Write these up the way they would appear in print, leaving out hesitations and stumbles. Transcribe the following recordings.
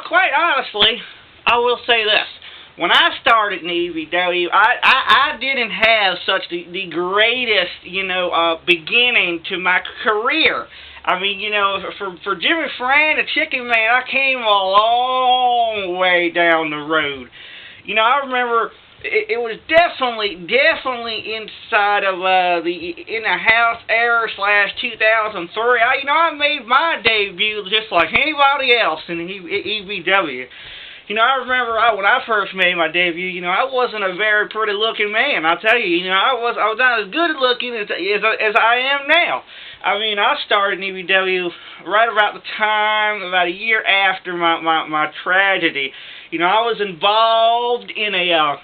quite honestly, I will say this. When I started in EBW, I didn't have such the greatest, beginning to my career. I mean, for Jimmy Frann, the Chicken Man, I came a long way down the road. I remember it was definitely inside of the in the house era / 2003. I made my debut just like anybody else in EBW. I remember when I first made my debut, I wasn't a very pretty looking man. I'll tell you, I was not as good looking as I am now. I mean, I started in EBW right about the time, about a year after my tragedy. I was involved in a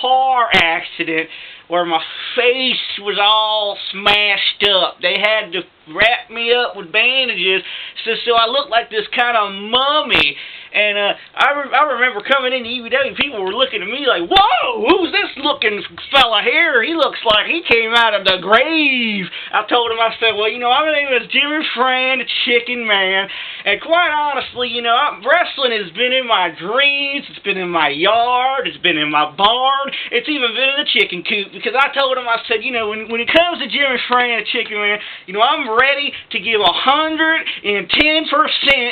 car accident where my face was all smashed up. They had to wrap me up with bandages so I looked like this kind of mummy. And I remember coming into EBW, people were looking at me like, whoa, who's this looking fella here? He looks like he came out of the grave. I told him, I said, well, my name is Jimmy Frann, the Chicken Man. And quite honestly, wrestling has been in my dreams. It's been in my yard. It's been in my barn. It's even been in the chicken coop. Because I told him, I said, when it comes to Jimmy Frann, the Chicken Man, I'm ready to give 110%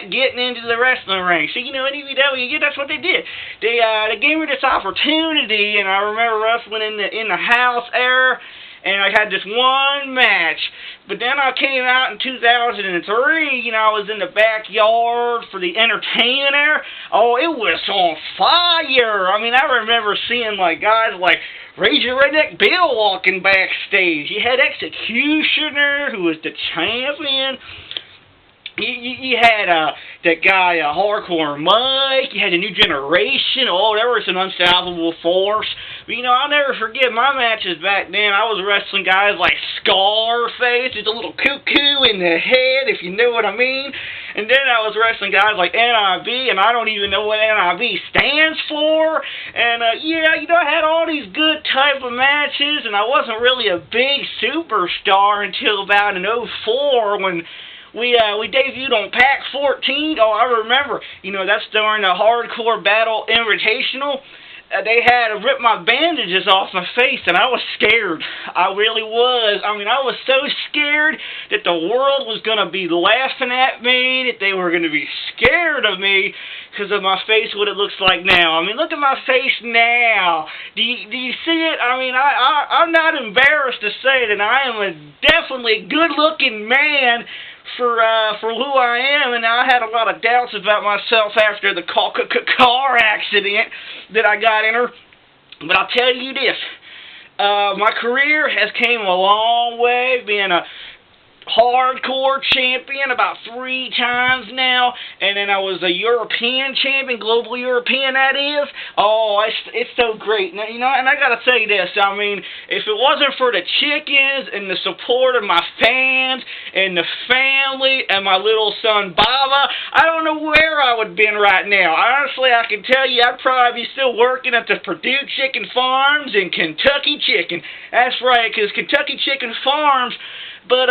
getting into the wrestling ring. So, in EBW, that's what they did. They gave me this opportunity, and I remember wrestling in the house era, and I had this one match. But then I came out in 2003, I was in the backyard for the entertainment era. Oh, it was on fire. I mean, I remember seeing guys like Razor Redneck Bill walking backstage. You had Executioner, who was the champion. You had that guy, Hardcore Mike. You had the New Generation. Oh, there was an unstoppable force. But, I'll never forget my matches back then. I was wrestling guys like Scarface, with a little cuckoo in the head, if you know what I mean. And then I was wrestling guys like NIB, and I don't even know what NIB stands for. And, I had all these good type of matches, and I wasn't really a big superstar until about in 2004 when we debuted on Pack 14. Oh, I remember. That's during the Hardcore Battle Invitational. They had to rip my bandages off my face, and I was scared. I really was. I mean, I was so scared that the world was going to be laughing at me, that they were going to be scared of me because of my face, what it looks like now. I mean, look at my face now. Do you see it? I mean, I'm not embarrassed to say that I am a definitely good-looking man for who I am, and I had a lot of doubts about myself after the car accident that I got in her. But I'll tell you this, my career has came a long way, being a hardcore champion about 3 times now, and then I was a European champion, global European that is. Oh, it's so great. Now, and I gotta say this, I mean, if it wasn't for the chickens and the support of my fans and the family and my little son Baba, I don't know where I would have been right now. Honestly, I can tell you I'd probably be still working at the Purdue Chicken Farms and Kentucky Chicken. That's right, because Kentucky Chicken Farms, but,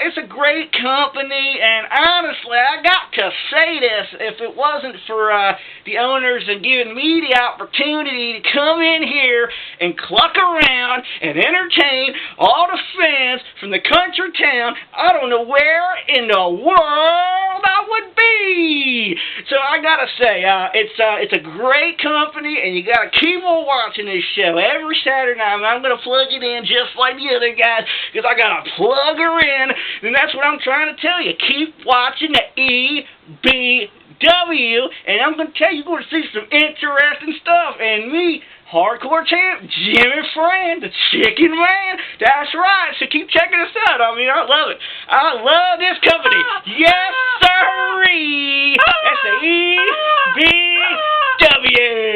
it's a great company, and honestly, I got to say this, if it wasn't for the owners and giving me the opportunity to come in here and cluck around and entertain all the fans from the country town, I don't know where in the world I would be. So I gotta say, it's a great company, and you gotta keep on watching this show every Saturday night. I'm gonna plug it in just like the other guys, because I gotta plug her in, and that's what I'm trying to tell you. Keep watching the EBW, and I'm gonna tell you, you're gonna see some interesting stuff. And me, hardcore champ, Jimmy Frann, the Chicken Man. That's right. So keep checking us out. I mean, I love it. I love this company. Yes, sirree. That's the EBW.